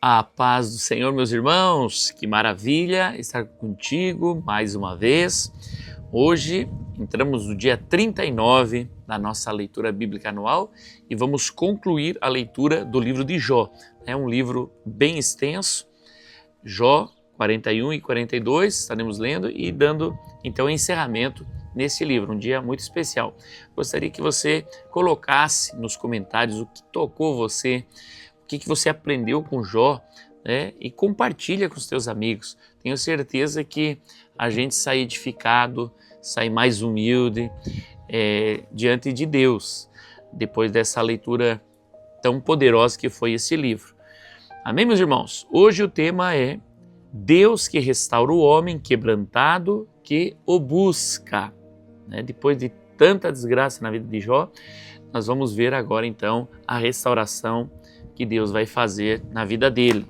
A paz do Senhor, meus irmãos, que maravilha estar contigo mais uma vez. Hoje entramos no dia 39 da nossa leitura bíblica anual e vamos concluir a leitura do livro de Jó. É um livro bem extenso, Jó 41 e 42, estaremos lendo e dando então encerramento nesse livro, um dia muito especial. Gostaria que você colocasse nos comentários o que tocou você, o que você aprendeu com Jó, né? E compartilha com os teus amigos. Tenho certeza que a gente sai edificado, sai mais humilde diante de Deus, depois dessa leitura tão poderosa que foi esse livro. Amém, meus irmãos? Hoje o tema é Deus que restaura o homem quebrantado que o busca. Depois de tanta desgraça na vida de Jó, nós vamos ver agora então a restauração que Deus vai fazer na vida dele.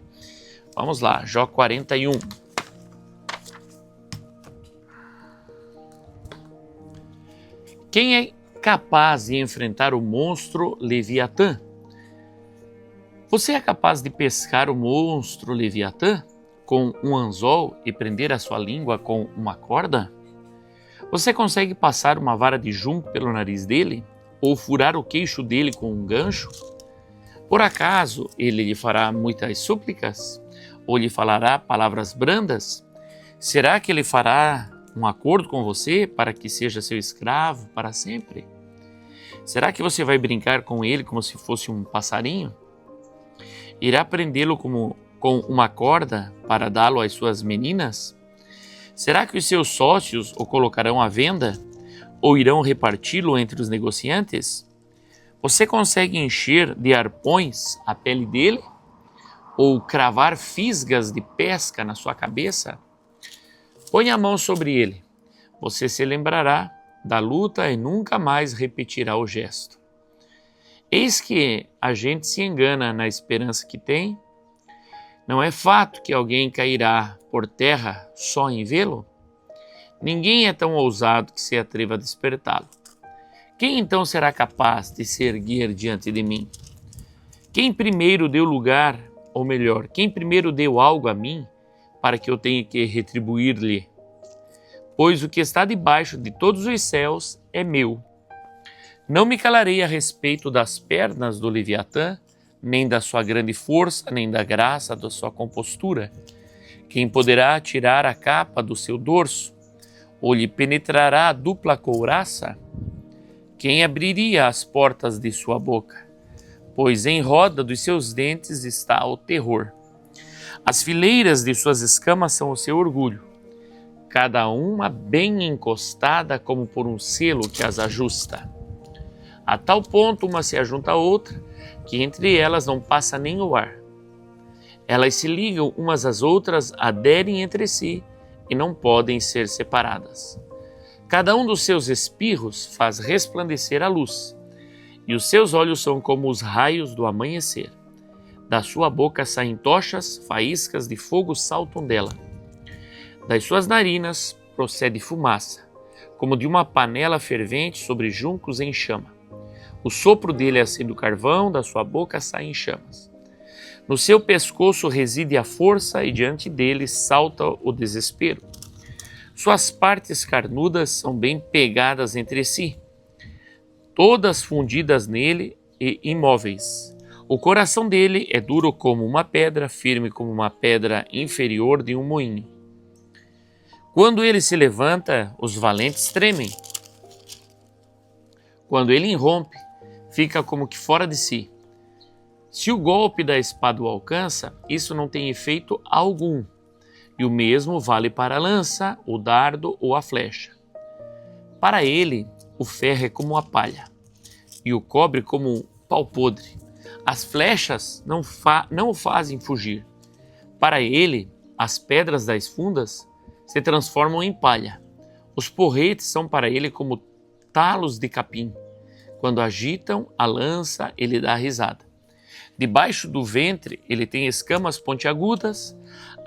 Vamos lá, Jó 41. Quem é capaz de enfrentar o monstro Leviatã? Você é capaz de pescar o monstro Leviatã com um anzol e prender a sua língua com uma corda? Você consegue passar uma vara de junco pelo nariz dele ou furar o queixo dele com um gancho? Por acaso ele lhe fará muitas súplicas? Ou lhe falará palavras brandas? Será que ele fará um acordo com você para que seja seu escravo para sempre? Será que você vai brincar com ele como se fosse um passarinho? Irá prendê-lo com uma corda para dá-lo às suas meninas? Será que os seus sócios o colocarão à venda? Ou irão reparti-lo entre os negociantes? Você consegue encher de arpões a pele dele? Ou cravar fisgas de pesca na sua cabeça? Põe a mão sobre ele. Você se lembrará da luta e nunca mais repetirá o gesto. Eis que a gente se engana na esperança que tem. Não é fato que alguém cairá por terra só em vê-lo? Ninguém é tão ousado que se atreva a despertá-lo. Quem então será capaz de se erguer diante de mim? Quem primeiro deu lugar, ou melhor, quem primeiro deu algo a mim, para que eu tenha que retribuir-lhe? Pois o que está debaixo de todos os céus é meu. Não me calarei a respeito das pernas do Leviatã, nem da sua grande força, nem da graça da sua compostura. Quem poderá tirar a capa do seu dorso? Ou lhe penetrará a dupla couraça? Quem abriria as portas de sua boca? Pois em roda dos seus dentes está o terror. As fileiras de suas escamas são o seu orgulho, cada uma bem encostada como por um selo que as ajusta. A tal ponto uma se ajunta à outra, que entre elas não passa nem o ar. Elas se ligam umas às outras, aderem entre si e não podem ser separadas. Cada um dos seus espirros faz resplandecer a luz, e os seus olhos são como os raios do amanhecer. Da sua boca saem tochas, faíscas de fogo saltam dela. Das suas narinas procede fumaça, como de uma panela fervente sobre juncos em chama. O sopro dele acende o carvão, da sua boca saem chamas. No seu pescoço reside a força e diante dele salta o desespero. Suas partes carnudas são bem pegadas entre si, todas fundidas nele e imóveis. O coração dele é duro como uma pedra, firme como uma pedra inferior de um moinho. Quando ele se levanta, os valentes tremem. Quando ele irrompe, fica como que fora de si. Se o golpe da espada o alcança, isso não tem efeito algum. E o mesmo vale para a lança, o dardo ou a flecha. Para ele, o ferro é como a palha, e o cobre como um pau podre. As flechas não o fazem fugir. Para ele, as pedras das fundas se transformam em palha. Os porretes são para ele como talos de capim. Quando agitam a lança, ele dá risada. Debaixo do ventre, ele tem escamas pontiagudas,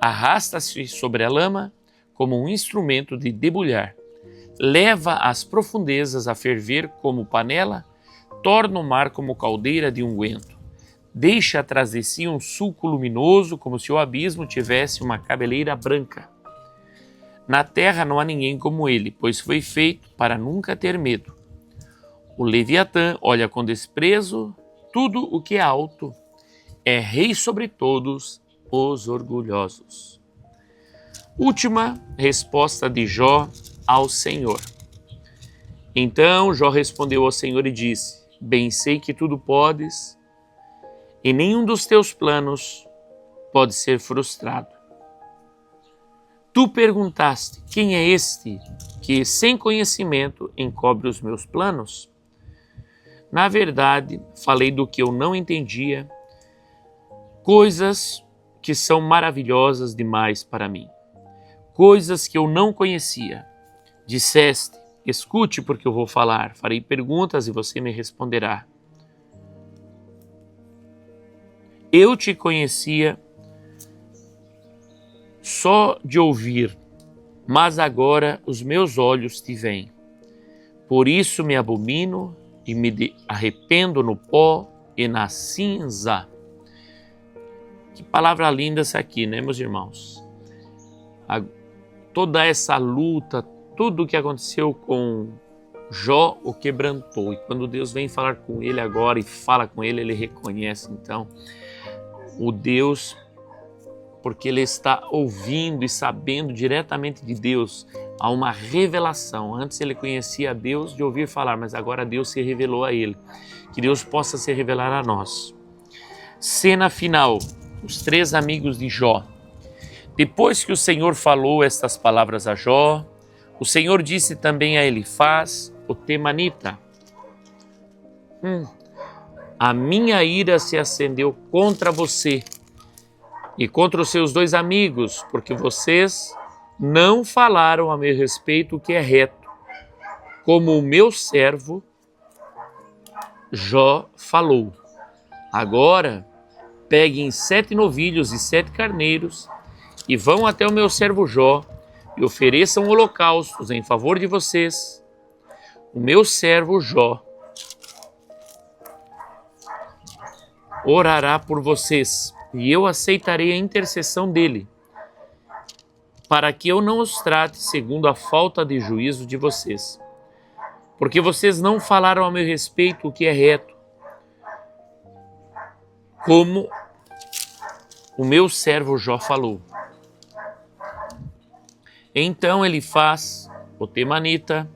arrasta-se sobre a lama como um instrumento de debulhar. Leva as profundezas a ferver como panela, torna o mar como caldeira de unguento. deixa atrás de si um sulco luminoso, como se o abismo tivesse uma cabeleira branca. Na terra não há ninguém como ele, pois foi feito para nunca ter medo. O Leviatã olha com desprezo tudo o que é alto, é rei sobre todos os orgulhosos. Última resposta de Jó ao Senhor. Então Jó respondeu ao Senhor e disse: Bem sei que tudo podes, e nenhum dos teus planos pode ser frustrado. Tu perguntaste: quem é este que, sem conhecimento, encobre os meus planos? Na verdade, falei do que eu não entendia, coisas que são maravilhosas demais para mim, coisas que eu não conhecia. Disseste: escute, porque eu vou falar, farei perguntas e você me responderá. Eu te conhecia só de ouvir, mas agora os meus olhos te veem. Por isso me abomino e me arrependo no pó e na cinza. Que palavra linda essa aqui, né, meus irmãos? Toda essa luta, tudo o que aconteceu com Jó o quebrantou. E quando Deus vem falar com ele agora e fala com ele, ele reconhece então o Deus, porque ele está ouvindo e sabendo diretamente de Deus. Há uma revelação. Antes ele conhecia a Deus de ouvir falar, mas agora Deus se revelou a ele. Que Deus possa se revelar a nós. Cena final. Os três amigos de Jó. Depois que o Senhor falou estas palavras a Jó, o Senhor disse também a Elifaz, o temanita: a minha ira se acendeu contra você e contra os seus dois amigos, porque vocês não falaram a meu respeito o que é reto, como o meu servo Jó falou. Agora, peguem 7 novilhos e 7 carneiros e vão até o meu servo Jó e ofereçam holocaustos em favor de vocês. O meu servo Jó orará por vocês e eu aceitarei a intercessão dele, para que eu não os trate segundo a falta de juízo de vocês. Porque vocês não falaram a meu respeito o que é reto, como o meu servo Jó falou. Então Elifaz, o temanita,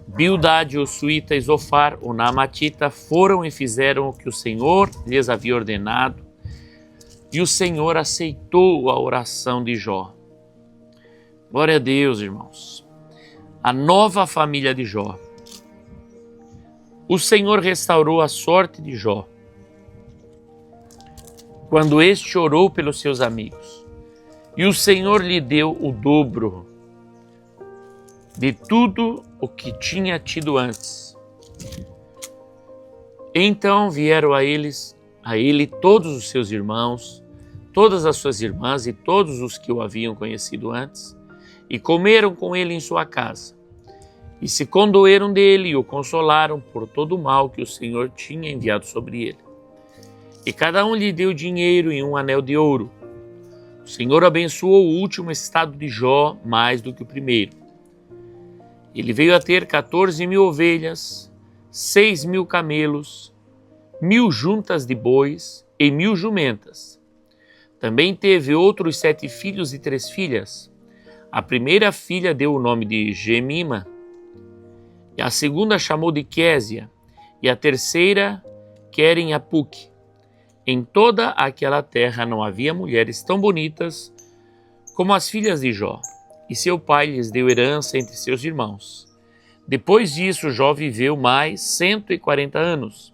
Bildade, o suíta, e Zofar, o naamatita, foram e fizeram o que o Senhor lhes havia ordenado, e o Senhor aceitou a oração de Jó. Glória a Deus, irmãos. A nova família de Jó. O Senhor restaurou a sorte de Jó quando este orou pelos seus amigos. E o Senhor lhe deu o dobro de tudo o que tinha tido antes. Então vieram a ele todos os seus irmãos, todas as suas irmãs e todos os que o haviam conhecido antes, e comeram com ele em sua casa. E se condoeram dele e o consolaram por todo o mal que o Senhor tinha enviado sobre ele. E cada um lhe deu dinheiro e um anel de ouro. O Senhor abençoou o último estado de Jó mais do que o primeiro. Ele veio a ter 14.000 ovelhas, 6.000 camelos, 1.000 juntas de bois e 1.000 jumentas. Também teve outros 7 filhos e 3 filhas. A primeira filha deu o nome de Gemima, e a segunda chamou de Késia, e a terceira Queren-Apuque. Em toda aquela terra não havia mulheres tão bonitas como as filhas de Jó, e seu pai lhes deu herança entre seus irmãos. Depois disso, Jó viveu mais 140 anos,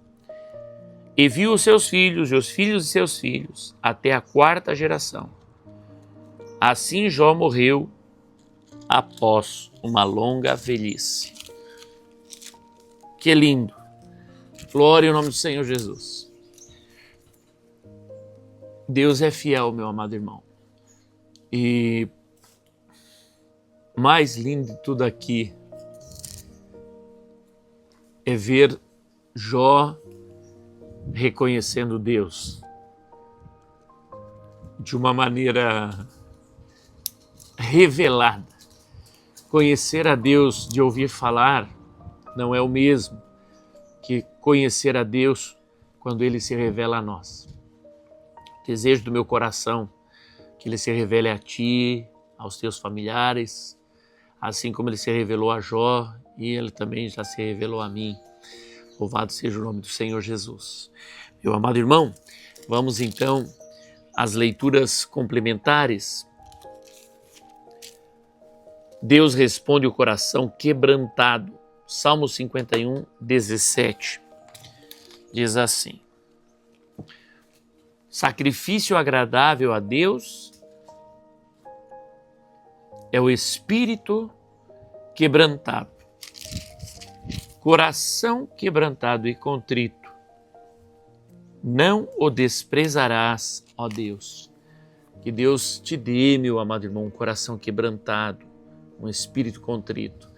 e viu os seus filhos e os filhos de seus filhos, até a 4ª geração. Assim Jó morreu após uma longa velhice. Que lindo! Glória ao nome do Senhor Jesus. Deus é fiel, meu amado irmão. E mais lindo de tudo aqui é ver Jó reconhecendo Deus de uma maneira revelada. Conhecer a Deus de ouvir falar não é o mesmo que conhecer a Deus quando Ele se revela a nós. Desejo do meu coração que Ele se revele a ti, aos teus familiares, assim como Ele se revelou a Jó e Ele também já se revelou a mim. Louvado seja o nome do Senhor Jesus. Meu amado irmão, vamos então às leituras complementares. Deus responde o coração quebrantado. Salmo 51, 17. Diz assim: sacrifício agradável a Deus é o espírito quebrantado. Coração quebrantado e contrito, não o desprezarás, ó Deus. Que Deus te dê, meu amado irmão, um coração quebrantado, um espírito contrito,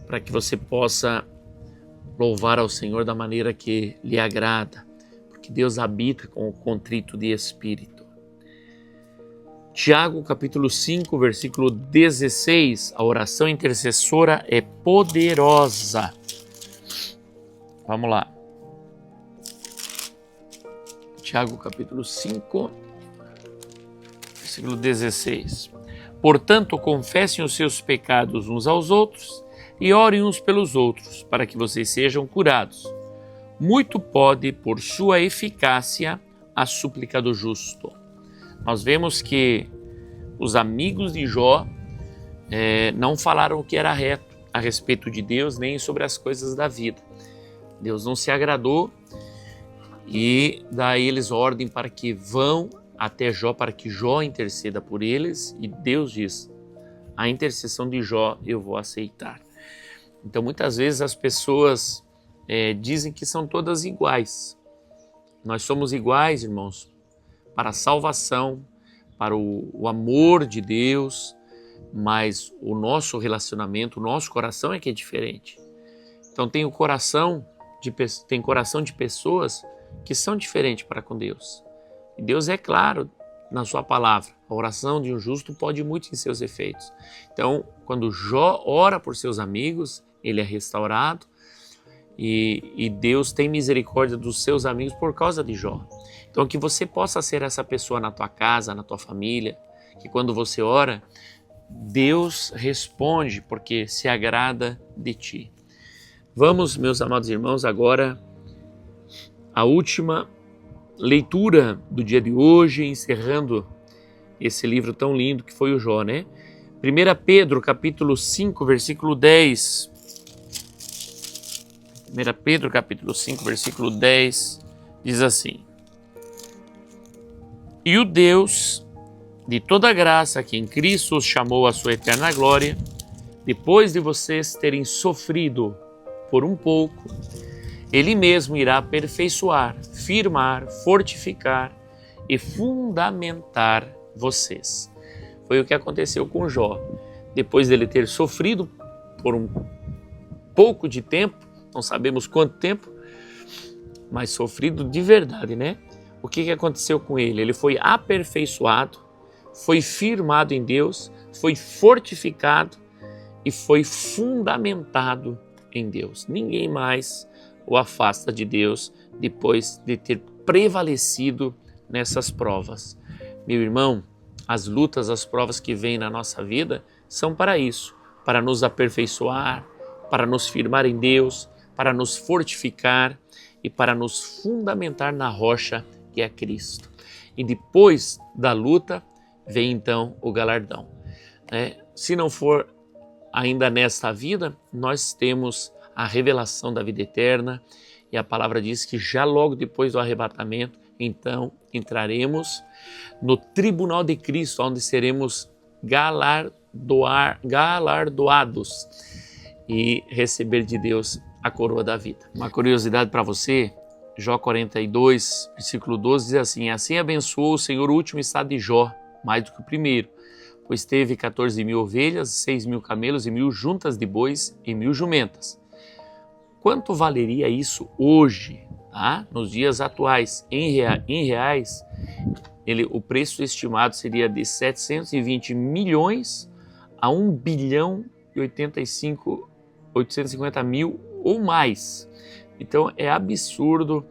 para que você possa louvar ao Senhor da maneira que lhe agrada, porque Deus habita com o contrito de espírito. Tiago, capítulo 5, versículo 16, a oração intercessora é poderosa. Vamos lá. Tiago, capítulo 5, versículo 16. Portanto, confessem os seus pecados uns aos outros e orem uns pelos outros, para que vocês sejam curados. Muito pode, por sua eficácia, a súplica do justo. Nós vemos que os amigos de Jó não falaram o que era reto a respeito de Deus, nem sobre as coisas da vida. Deus não se agradou e daí eles ordem para que vão até Jó, para que Jó interceda por eles, e Deus diz: a intercessão de Jó eu vou aceitar. Então muitas vezes as pessoas dizem que são todas iguais. Nós somos iguais, irmãos, para a salvação, para o amor de Deus, mas o nosso relacionamento, o nosso coração é que é diferente. Então tem coração de pessoas que são diferentes para com Deus. E Deus é claro na sua palavra: a oração de um justo pode muito em seus efeitos. Então, quando Jó ora por seus amigos, ele é restaurado e Deus tem misericórdia dos seus amigos por causa de Jó. Então, que você possa ser essa pessoa na tua casa, na tua família, que quando você ora, Deus responde porque se agrada de ti. Vamos, meus amados irmãos, agora a última leitura do dia de hoje, encerrando esse livro tão lindo que foi o Jó, né? 1 Pedro, capítulo 5, versículo 10. 1 Pedro, capítulo 5, versículo 10, diz assim: e o Deus de toda graça, que em Cristo os chamou à sua eterna glória, depois de vocês terem sofrido por um pouco, Ele mesmo irá aperfeiçoar, firmar, fortificar e fundamentar vocês. Foi o que aconteceu com Jó. Depois dele ter sofrido por um pouco de tempo, não sabemos quanto tempo, mas sofrido de verdade, né? O que aconteceu com ele? Ele foi aperfeiçoado, foi firmado em Deus, foi fortificado e foi fundamentado em Deus. Ninguém mais o afasta de Deus depois de ter prevalecido nessas provas. Meu irmão, as lutas, as provas que vêm na nossa vida são para isso, para nos aperfeiçoar, para nos firmar em Deus, para nos fortificar e para nos fundamentar na rocha que é Cristo. E depois da luta vem então o galardão. Se não for ainda nesta vida, nós temos a revelação da vida eterna, e a palavra diz que já logo depois do arrebatamento, então entraremos no tribunal de Cristo, onde seremos galardoados e receber de Deus a coroa da vida. Uma curiosidade para você: Jó 42, versículo 12 diz assim: assim abençoou o Senhor o último estado de Jó, mais do que o primeiro, pois teve 14.000 ovelhas, 6.000 camelos e 1.000 juntas de bois e 1.000 jumentas. Quanto valeria isso hoje? tá? Nos dias atuais, em reais, o preço estimado seria de 720 milhões a 1 bilhão e 850 mil ou mais. Então é absurdo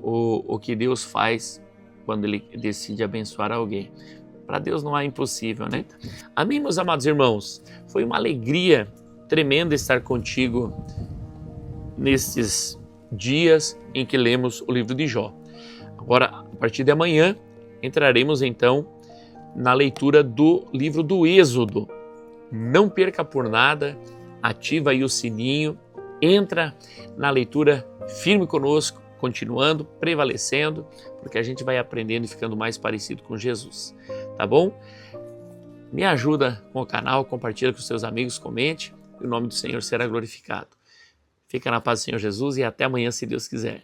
o que Deus faz quando Ele decide abençoar alguém. Para Deus não há impossível, né? Amém, meus amados irmãos? Foi uma alegria tremenda estar contigo nesses dias em que lemos o livro de Jó. Agora, a partir de amanhã, entraremos então na leitura do livro do Êxodo. Não perca por nada, ativa aí o sininho, entra na leitura firme conosco, continuando, prevalecendo, porque a gente vai aprendendo e ficando mais parecido com Jesus, tá bom? Me ajuda com o canal, compartilha com seus amigos, comente, e o nome do Senhor será glorificado. Fica na paz do Senhor Jesus e até amanhã, se Deus quiser.